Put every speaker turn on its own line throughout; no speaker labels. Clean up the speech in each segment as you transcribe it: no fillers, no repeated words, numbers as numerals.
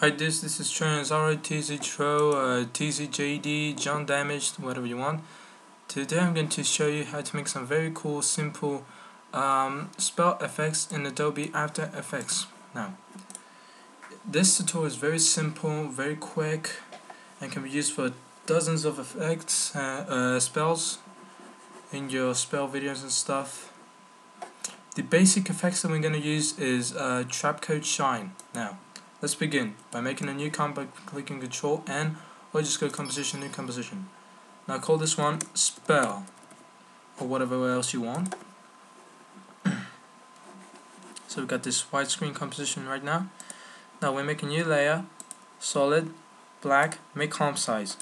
Hi, this is Trans TZ Tro, TZJD, John Damaged, whatever you want. Today I'm going to show you how to make some very cool, simple spell effects in Adobe After Effects. Now, this tutorial is very simple, very quick, and can be used for dozens of effects, spells in your spell videos and stuff. The basic effects that we're going to use is Trapcode Shine. Now, let's begin by making a new comp by clicking Control N, or just go Composition, New Composition. Now call this one Spell, or whatever else you want. So we've got this widescreen composition right now. Now we make a new layer, Solid, Black, make comp size.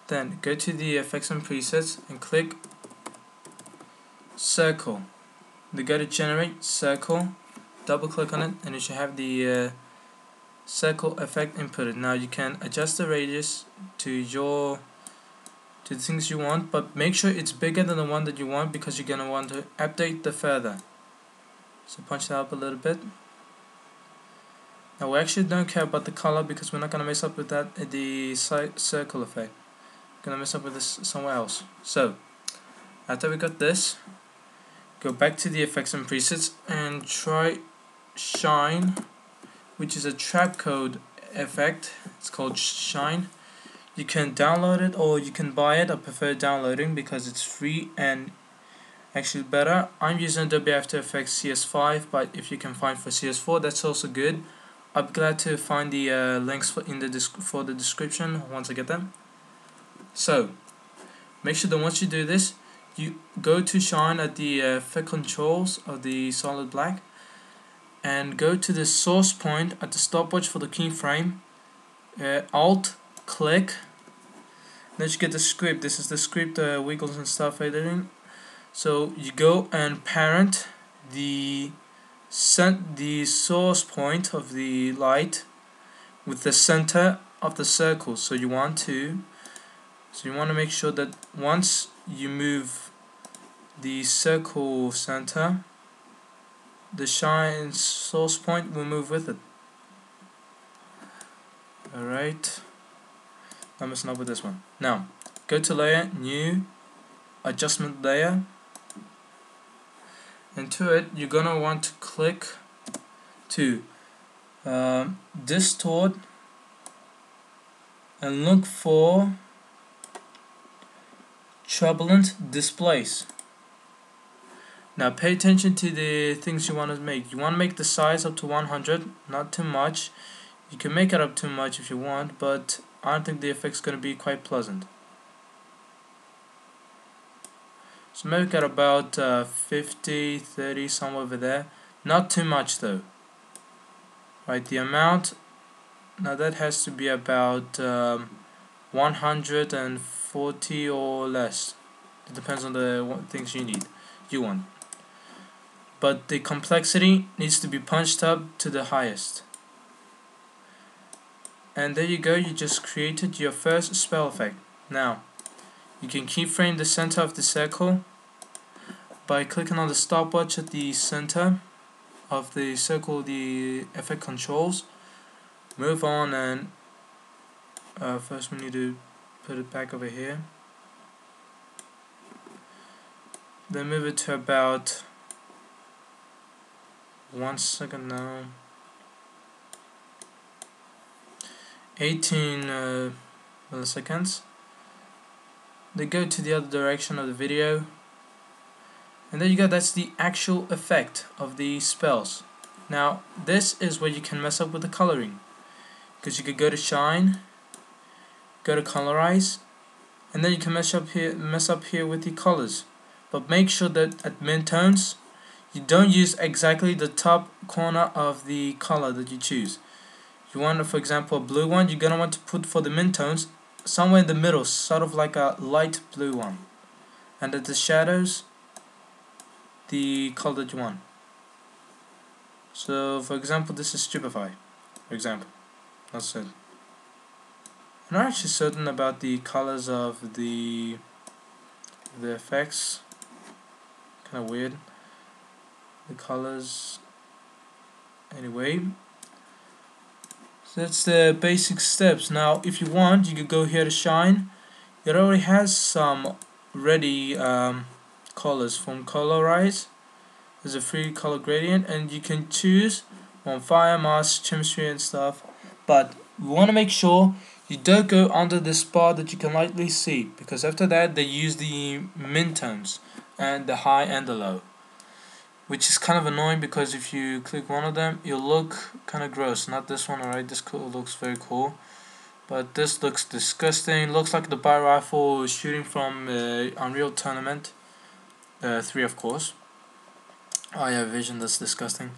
Then go to the Effects and Presets and click Circle. Then go to Generate, Circle, double click on it, and you should have the circle effect inputted. Now you can adjust the radius to the things you want, but make sure it's bigger than the one that you want, because you're gonna want to update the feather. So punch that up a little bit. Now we actually don't care about the color, because we're not gonna mess up with that the circle effect. We're gonna mess up with this somewhere else. So after we got this, go back to the effects and presets and try Shine, which is a Trapcode effect. It's called Shine. You can download it or you can buy it. I prefer downloading because it's free and actually better. I'm using Adobe After Effects CS5, but if you can find for CS4, that's also good. I'm glad to find the links for the description once I get them. So make sure that once you do this, you go to Shine at the effect controls of the solid black, and go to the source point at the stopwatch for the keyframe. Alt click. Then you get the script. This is the script wiggles and stuff editing. So you go and parent the source point of the light with the center of the circle. So you want to make sure that once you move the circle center, the shine source point will move with it. Alright, I'm messing up with this one. Now go to Layer, New, Adjustment Layer, and to it you're gonna want to click to Distort and look for Turbulence Displace. Now pay attention to the things you want to make. You want to make the size up to 100, not too much. You can make it up too much if you want, but I don't think the effect's going to be quite pleasant. So make it about 50, 30, somewhere over there. Not too much though. Right, the amount, now that has to be about 140 or less. It depends on the things you want. But the complexity needs to be punched up to the highest. And there you go, you just created your first spell effect. Now you can keyframe the center of the circle by clicking on the stopwatch at the center of the circle, the effect controls. Move on, and first we need to put it back over here. Then move it to about 1 second now. 18 milliseconds. Then go to the other direction of the video, and there you go. That's the actual effect of the spells. Now this is where you can mess up with the coloring, because you could go to Shine, go to Colorize, and then you can mess up here with the colors. But make sure that at midtones you don't use exactly the top corner of the color that you choose. You want, for example, a blue one, you're gonna want to put for the midtones somewhere in the middle, sort of like a light blue one, and at the shadows, the color that you want. So for example, this is Stupefy, for example. That's it. I'm not actually certain about the colors of the effects. Kind of weird, the colors. Anyway, So that's the basic steps. Now if you want, you could go here to Shine. It already has some ready colors from Colorize. There's a free color gradient, and you can choose on fire, mask, chemistry and stuff, but we want to make sure you don't go under this bar that you can lightly see, because after that they use the midtones and the high and the low, which is kind of annoying because if you click one of them you'll look kind of gross. Not this one, alright, this looks very cool, but this looks disgusting. Looks like the bi rifle shooting from Unreal Tournament 3, of course. Oh yeah, vision, that's disgusting.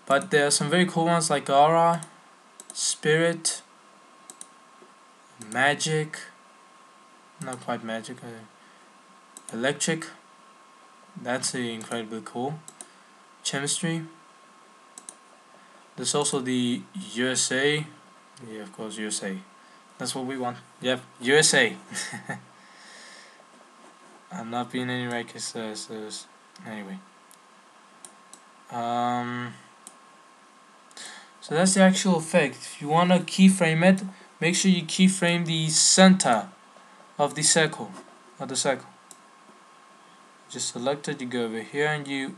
But there are some very cool ones like Aura, Spirit, Magic, not quite Magic, Electric, that's incredibly cool. Chemistry. There's also the USA. Yeah, of course, USA. That's what we want. Yep, USA. I'm not being any racist, anyway. So that's the actual effect. If you want to keyframe it, make sure you keyframe the center of the circle. Just select it, you go over here and you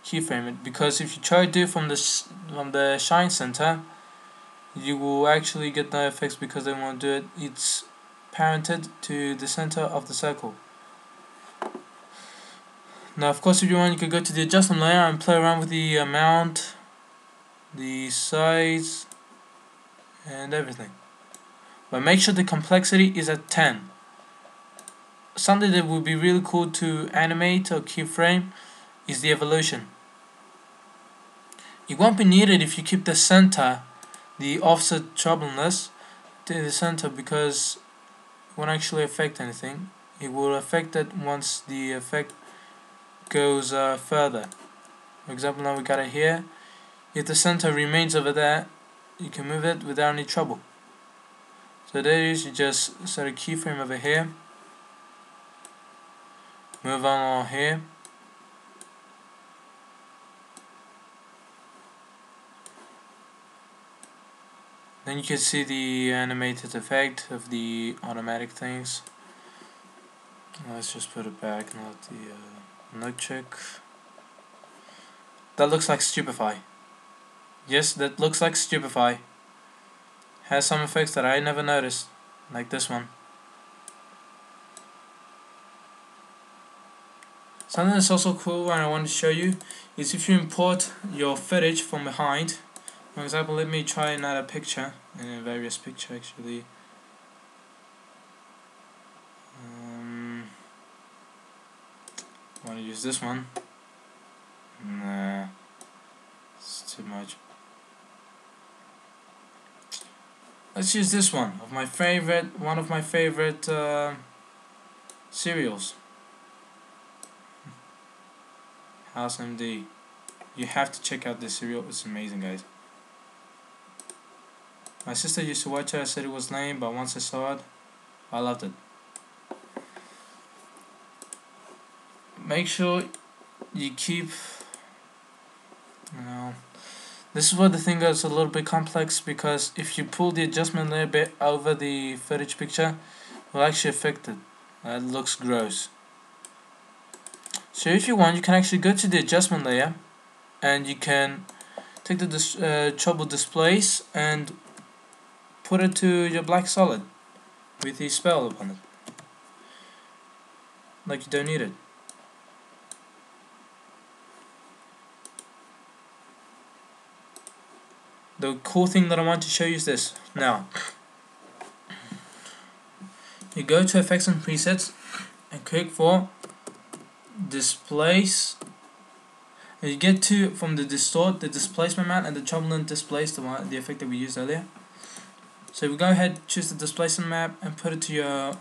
keyframe it, because if you try to do it from the shine center, you will actually get no effects because they won't do it. It's parented to the center of the circle. Now of course if you want, you can go to the adjustment layer and play around with the amount, the size and everything, but make sure the complexity is at 10. Something that would be really cool to animate or keyframe is the evolution. It won't be needed if you keep the center, the offset troubleness to the center, because it won't actually affect anything. It will affect it once the effect goes further. For example, now we got it here. If the center remains over there, you can move it without any trouble. So there it is. You just set a keyframe over here, move on here, then you can see the animated effect of the automatic things. Let's just put it back, not the note check. That looks like Stupefy. Yes, that looks like Stupefy. Has some effects that I never noticed, like this one. Something that's also cool and I want to show you is if you import your footage from behind. For example, let me try another picture, various picture actually. I want to use this one. Nah, it's too much. Let's use this one of my favorite, one of my favorite cereals. House MD. You have to check out this cereal. It's amazing, guys. My sister used to watch it. I said it was lame, but once I saw it, I loved it. Make sure you keep, this is where the thing goes a little bit complex, because if you pull the adjustment layer bit over the footage picture, it will actually affect it. That looks gross. So if you want, you can actually go to the adjustment layer and you can take the trouble displace and put it to your black solid with the spell upon it. Like you don't need it. The cool thing that I want to show you is this. Now, you go to effects and presets and click for displace, and you get to from the distort, the displacement map, and the turbulent displace, the effect that we used earlier. So we go ahead, choose the displacement map and put it to your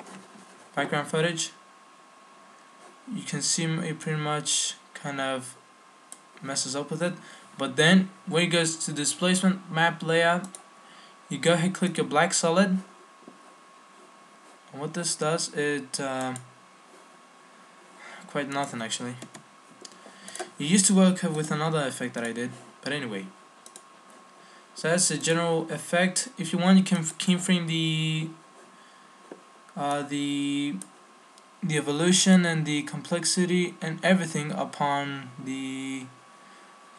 background footage. You can see it pretty much kind of messes up with it, but then when it goes to displacement map layout, you go ahead, click your black solid, and what this does, it quite nothing actually. It used to work with another effect that I did, but anyway. So that's the general effect. If you want, you can keyframe the evolution and the complexity and everything upon the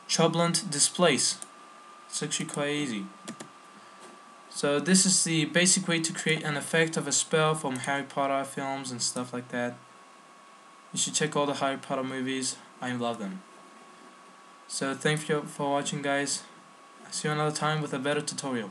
Turbulent displace. It's actually quite easy. So this is the basic way to create an effect of a spell from Harry Potter films and stuff like that. You should check all the Harry Potter movies. I love them. So thank you for watching, guys. See you another time with a better tutorial.